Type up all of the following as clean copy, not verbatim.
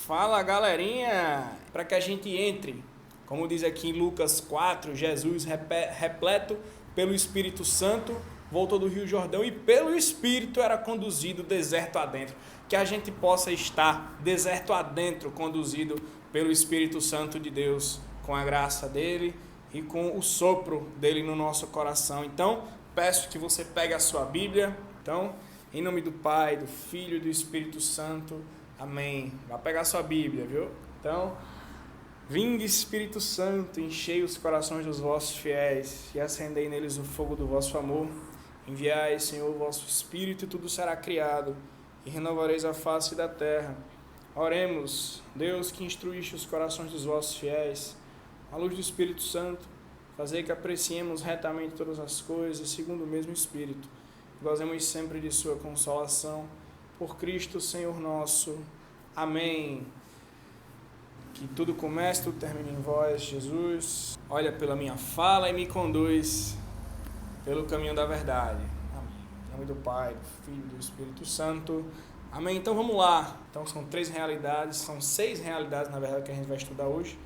Fala, galerinha! Para que a gente entre, como diz aqui em Lucas 4, Jesus repleto pelo Espírito Santo voltou do Rio Jordão e pelo Espírito era conduzido deserto adentro. Que a gente possa estar deserto adentro, conduzido pelo Espírito Santo de Deus, com a graça dele e com o sopro dele no nosso coração. Então, peço que você pegue a sua Bíblia. Então, em nome do Pai, do Filho e do Espírito Santo. Amém. Vai pegar a sua Bíblia, viu? Então, vinde Espírito Santo, enchei os corações dos vossos fiéis e acendei neles o fogo do vosso amor. Enviai, Senhor, o vosso Espírito e tudo será criado e renovareis a face da terra. Oremos, Deus que instruíste os corações dos vossos fiéis, à luz do Espírito Santo, fazei que apreciemos retamente todas as coisas, segundo o mesmo Espírito. Gozemos sempre de sua consolação, por Cristo, Senhor nosso. Amém. Que tudo comece, tudo termine em vós, Jesus. Olha pela minha fala e me conduz pelo caminho da verdade. Amém. Em nome do Pai, do Filho e do Espírito Santo. Amém. Então vamos lá. Então são 3 realidades, são 6 realidades, na verdade, que a gente vai estudar hoje.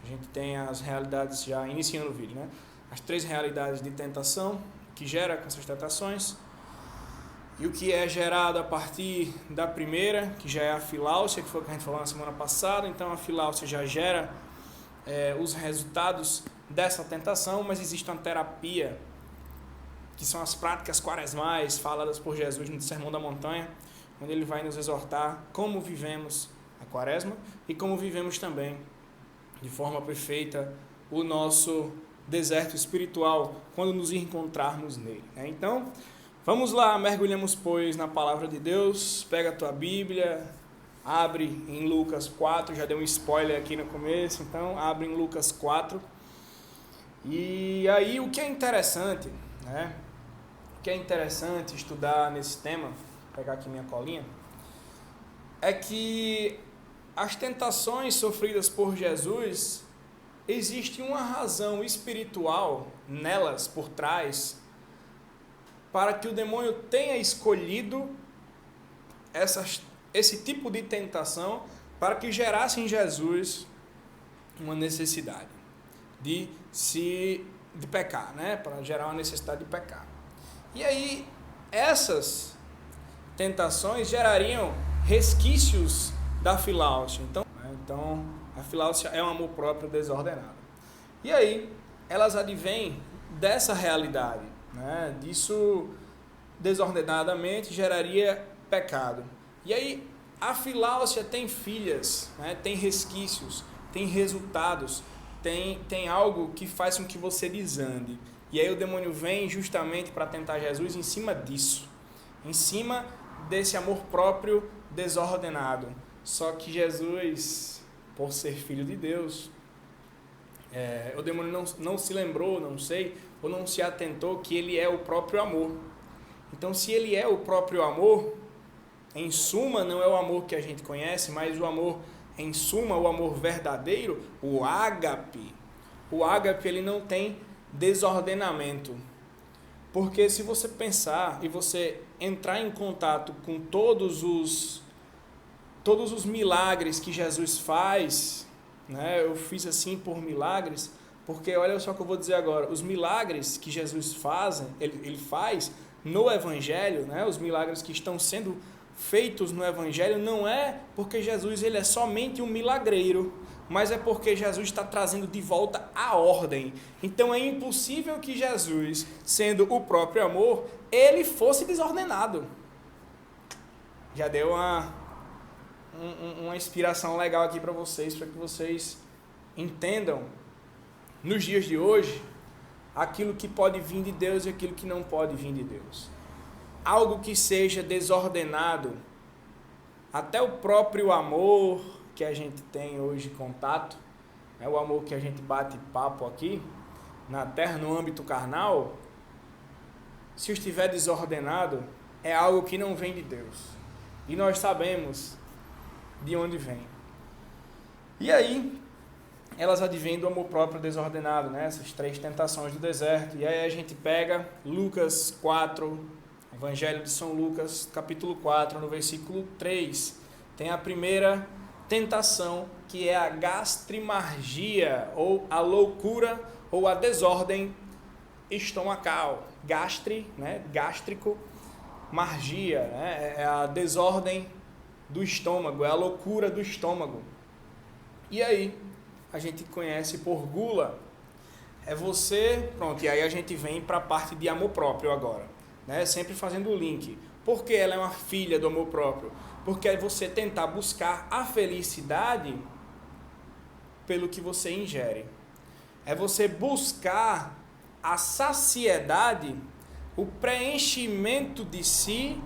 A gente tem as realidades já iniciando o vídeo, né? As 3 realidades de tentação, que gera com essas tentações, e o que é gerado a partir da primeira, que já é a filáusia, que foi o que a gente falou na semana passada. Então a filáusia já gera os resultados dessa tentação, mas existe uma terapia, que são as práticas quaresmais faladas por Jesus no Sermão da Montanha, onde ele vai nos exortar como vivemos a quaresma e como vivemos também de forma perfeita o nosso deserto espiritual quando nos encontrarmos nele. Então, vamos lá, mergulhamos, pois, na palavra de Deus. Pega a tua Bíblia, abre em Lucas 4, já dei um spoiler aqui no começo, então abre em Lucas 4. E aí o que é interessante, né? O que é interessante estudar nesse tema, vou pegar aqui minha colinha, é que as tentações sofridas por Jesus, existe uma razão espiritual nelas, por trás, para que o demônio tenha escolhido esse tipo de tentação, para que gerasse em Jesus uma necessidade de pecar, né? Para gerar uma necessidade de pecar. E aí, essas tentações gerariam resquícios da filáusia. Então, a filáusia é um amor próprio desordenado. E aí, elas advêm dessa realidade, né? Disso desordenadamente geraria pecado. E aí, a filáusia tem filhas, né? Tem resquícios, tem resultados, tem algo que faz com que você desande. E aí o demônio vem justamente para tentar Jesus em cima disso, em cima desse amor próprio desordenado. Só que Jesus, por ser filho de Deus, o demônio não se lembrou, não sei, ou não se atentou que ele é o próprio amor. Então, se ele é o próprio amor, em suma, não é o amor que a gente conhece, mas o amor, em suma, o amor verdadeiro, o ágape. O ágape, ele não tem desordenamento. Porque se você pensar e você entrar em contato com todos os milagres que Jesus faz, né? Eu fiz assim por milagres, porque olha só o que eu vou dizer agora, os milagres que Jesus ele faz no Evangelho, né? Os milagres que estão sendo feitos no Evangelho, não é porque Jesus ele é somente um milagreiro, mas é porque Jesus está trazendo de volta a ordem. Então é impossível que Jesus, sendo o próprio amor, ele fosse desordenado. Já deu uma inspiração legal aqui para que vocês entendam, nos dias de hoje, aquilo que pode vir de Deus e aquilo que não pode vir de Deus. Algo que seja desordenado, até o próprio amor que a gente tem hoje contato, é o amor que a gente bate papo aqui, na terra, no âmbito carnal, se estiver desordenado, é algo que não vem de Deus. E nós sabemos de onde vem. E aí, elas advêm do amor próprio desordenado, né? Essas 3 tentações do deserto. E aí a gente pega Lucas 4, Evangelho de São Lucas, capítulo 4, no versículo 3. Tem a primeira tentação, que é a gastrimargia, ou a loucura, ou a desordem estomacal. Gastri, né? Gástrico, margia, né? É a desordem do estômago, é a loucura do estômago. E aí, a gente conhece por gula. É você, pronto, e aí a gente vem para a parte de amor próprio agora, né? Sempre fazendo o link. Por que ela é uma filha do amor próprio? Porque é você tentar buscar a felicidade pelo que você ingere. É você buscar a saciedade, o preenchimento de si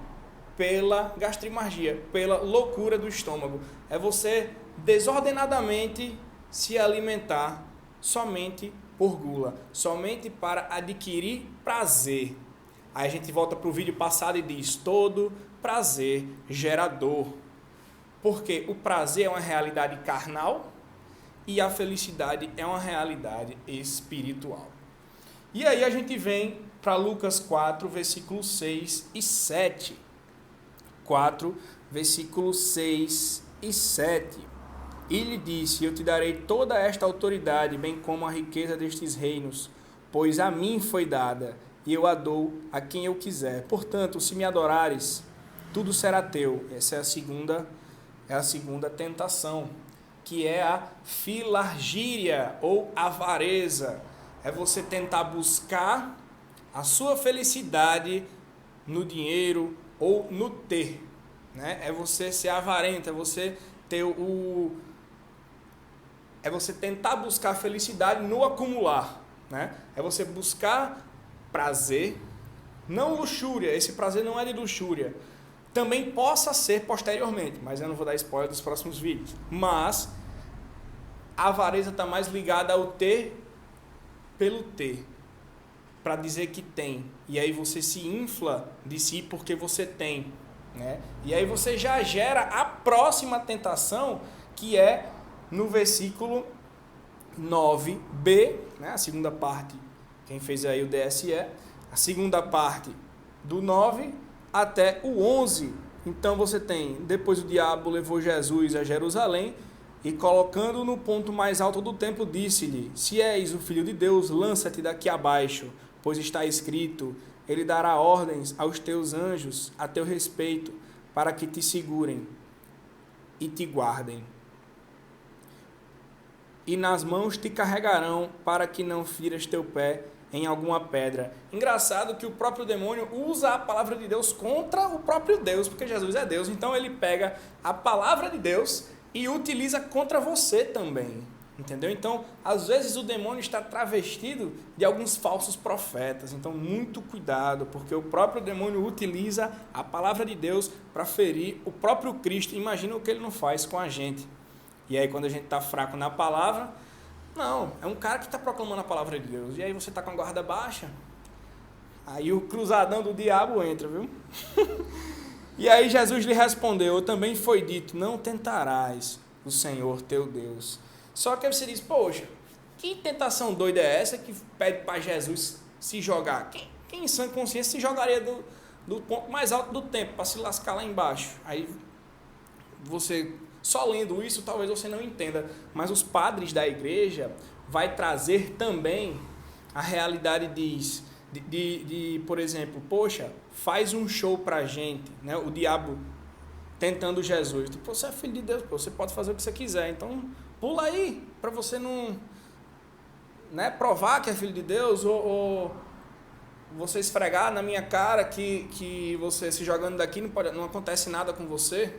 pela gastrimargia, pela loucura do estômago. É você desordenadamente se alimentar somente por gula, somente para adquirir prazer. Aí a gente volta para o vídeo passado e diz: todo prazer gerador. Porque o prazer é uma realidade carnal e a felicidade é uma realidade espiritual. E aí a gente vem para Lucas 4, versículos 6 e 7. 4, versículos 6 e 7. E lhe disse: eu te darei toda esta autoridade, bem como a riqueza destes reinos, pois a mim foi dada, e eu a dou a quem eu quiser. Portanto, se me adorares, tudo será teu. Essa é a segunda tentação, que é a filargíria ou avareza. É você tentar buscar a sua felicidade no dinheiro ou no ter, né? É você ser avarento, é você ter é você tentar buscar a felicidade no acumular, né? É você buscar prazer, não luxúria. Esse prazer não é de luxúria. Também possa ser posteriormente, mas eu não vou dar spoiler dos próximos vídeos. Mas a avareza está mais ligada ao ter pelo ter, para dizer que tem. E aí você se infla de si porque você tem, né? E aí você já gera a próxima tentação, que é no versículo 9b, né? A segunda parte, quem fez aí o DSE, a segunda parte do 9 até o 11. Então você tem: depois o diabo levou Jesus a Jerusalém e, colocando no ponto mais alto do templo, disse-lhe: se és o filho de Deus, lança-te daqui abaixo, pois está escrito: ele dará ordens aos teus anjos a teu respeito, para que te segurem e te guardem. E nas mãos te carregarão, para que não firas teu pé em alguma pedra. Engraçado que o próprio demônio usa a palavra de Deus contra o próprio Deus, porque Jesus é Deus. Então ele pega a palavra de Deus e utiliza contra você também, entendeu? Então, às vezes o demônio está travestido de alguns falsos profetas. Então, muito cuidado, porque o próprio demônio utiliza a palavra de Deus para ferir o próprio Cristo. Imagina o que ele não faz com a gente. E aí, quando a gente está fraco na palavra, não, é um cara que está proclamando a palavra de Deus. E aí você está com a guarda baixa, aí o cruzadão do diabo entra, viu? E aí Jesus lhe respondeu: também foi dito, não tentarás o Senhor teu Deus. Só que aí você diz: poxa, que tentação doida é essa que pede para Jesus se jogar? Quem em sã consciência se jogaria do ponto mais alto do templo para se lascar lá embaixo? Aí você, só lendo isso, talvez você não entenda, mas os padres da igreja vai trazer também a realidade de, por exemplo, poxa, faz um show pra gente, né? O diabo tentando Jesus. Tipo, você é filho de Deus, pô, você pode fazer o que você quiser, então pula aí, para você não, né, provar que é filho de Deus, ou você esfregar na minha cara que você se jogando daqui não acontece nada com você.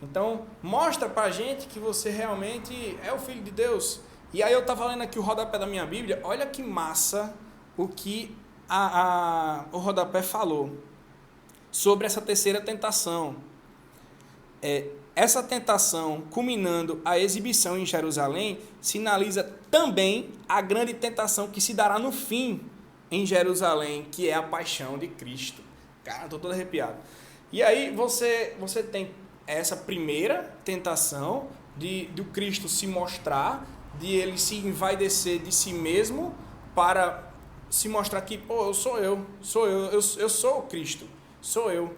Então, mostra pra gente que você realmente é o filho de Deus. E aí eu estava lendo aqui o rodapé da minha Bíblia, olha que massa o que o rodapé falou sobre essa terceira tentação. Essa tentação, culminando a exibição em Jerusalém, sinaliza também a grande tentação que se dará no fim em Jerusalém, que é a paixão de Cristo. Cara, estou todo arrepiado. E aí você tem essa primeira tentação do Cristo se mostrar, de ele se envaidecer de si mesmo para se mostrar que, pô, eu sou o Cristo, sou eu.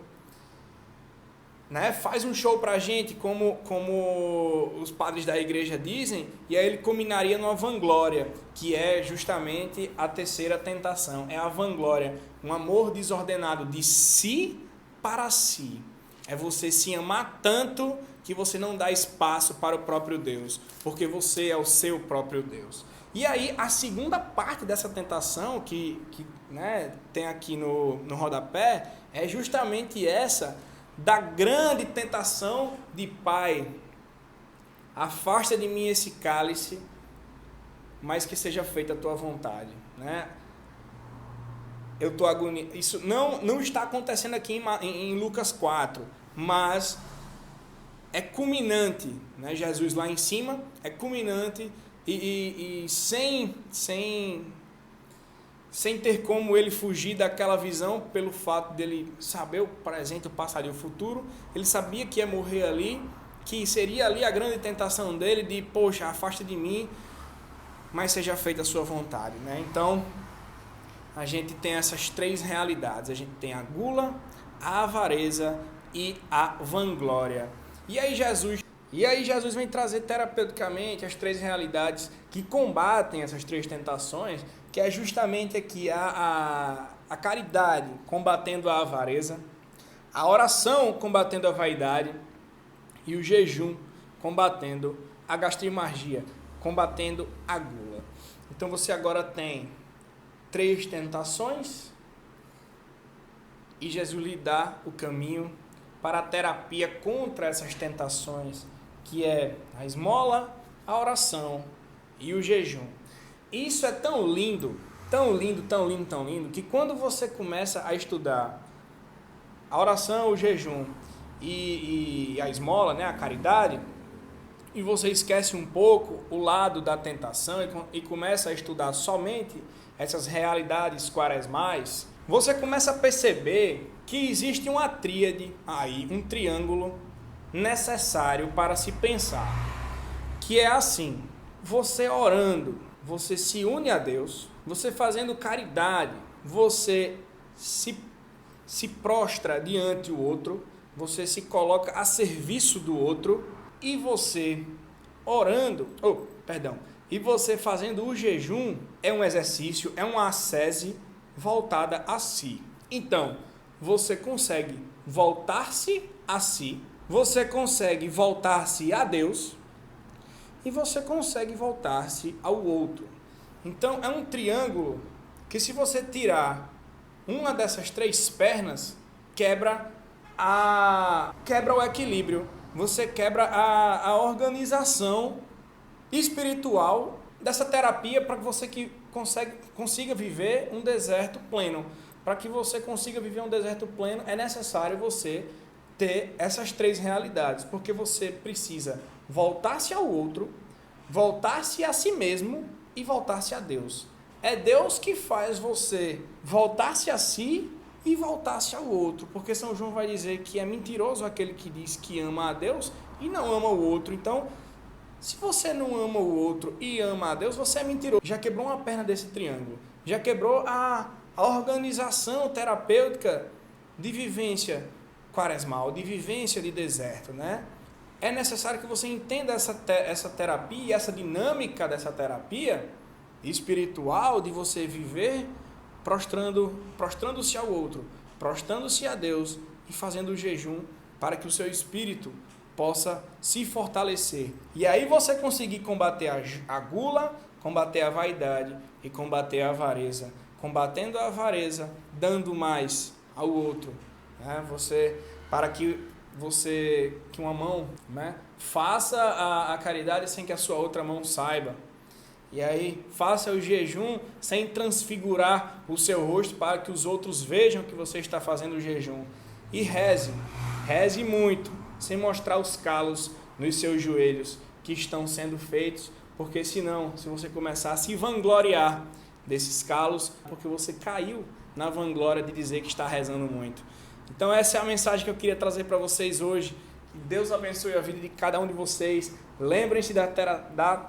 né, faz um show pra gente, como os padres da igreja dizem, e aí ele culminaria numa vanglória, que é justamente a terceira tentação, é a vanglória, um amor desordenado de si para si. É você se amar tanto que você não dá espaço para o próprio Deus, porque você é o seu próprio Deus. E aí a segunda parte dessa tentação, que né, tem aqui no rodapé, é justamente essa da grande tentação de Pai. Afasta de mim esse cálice, mas que seja feita a tua vontade, né? Eu estou agoniado. Isso não está acontecendo aqui em Lucas 4, mas é culminante, né? Jesus lá em cima é culminante e sem ter como ele fugir daquela visão, pelo fato dele saber o presente, o passado e o futuro. Ele sabia que ia morrer ali, que seria ali a grande tentação dele de, poxa, afasta de mim, mas seja feita a sua vontade, né? Então, a gente tem essas três realidades. A gente tem a gula, a avareza e a vanglória. E aí Jesus vem trazer terapeuticamente as três realidades que combatem essas três tentações, que é justamente aqui a caridade combatendo a avareza, a oração combatendo a vaidade e o jejum combatendo a gastrimargia, combatendo a gula. Então você agora tem três tentações e Jesus lhe dá o caminho para a terapia contra essas tentações, que é a esmola, a oração e o jejum. Isso é tão lindo, tão lindo, tão lindo, tão lindo, que quando você começa a estudar a oração, o jejum e a esmola, né, a caridade, e você esquece um pouco o lado da tentação e começa a estudar somente essas realidades quaresmais, você começa a perceber que existe uma tríade aí, um triângulo necessário para se pensar, que é assim: você orando, você se une a Deus, você fazendo caridade, você se prostra diante do outro, você se coloca a serviço do outro, e você orando, e você fazendo o jejum é um exercício, é uma ascese voltada a si. Então, você consegue voltar-se a si, você consegue voltar-se a Deus e você consegue voltar-se ao outro. Então, é um triângulo que, se você tirar uma dessas três pernas, quebra o equilíbrio, você quebra a organização espiritual dessa terapia para que você consiga viver um deserto pleno. Para que você consiga viver um deserto pleno, é necessário você ter essas três realidades, porque você precisa voltar-se ao outro, voltar-se a si mesmo e voltar-se a Deus. É Deus que faz você voltar-se a si e voltar-se ao outro, porque São João vai dizer que é mentiroso aquele que diz que ama a Deus e não ama o outro. Então, se você não ama o outro e ama a Deus, você é mentiroso. Já quebrou uma perna desse triângulo, já quebrou a organização terapêutica de vivência quaresmal, de vivência de deserto, né? É necessário que você entenda essa terapia e essa dinâmica dessa terapia espiritual de você viver prostrando-se ao outro, prostrando-se a Deus e fazendo o jejum para que o seu espírito possa se fortalecer. E aí você conseguir combater a gula, combater a vaidade e combater a avareza. Combatendo a avareza, dando mais ao outro, né? Para que uma mão, né, faça a caridade sem que a sua outra mão saiba. E aí faça o jejum sem transfigurar o seu rosto para que os outros vejam que você está fazendo o jejum. E reze muito, sem mostrar os calos nos seus joelhos que estão sendo feitos, porque senão, se você começar a se vangloriar desses calos, porque você caiu na vanglória de dizer que está rezando muito. Então essa é a mensagem que eu queria trazer para vocês hoje. Que Deus abençoe a vida de cada um de vocês. Lembrem-se da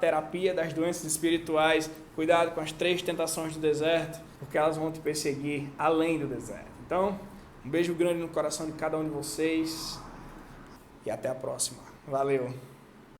terapia das doenças espirituais. Cuidado com as três tentações do deserto, porque elas vão te perseguir além do deserto. Então, um beijo grande no coração de cada um de vocês. e até a próxima. Valeu!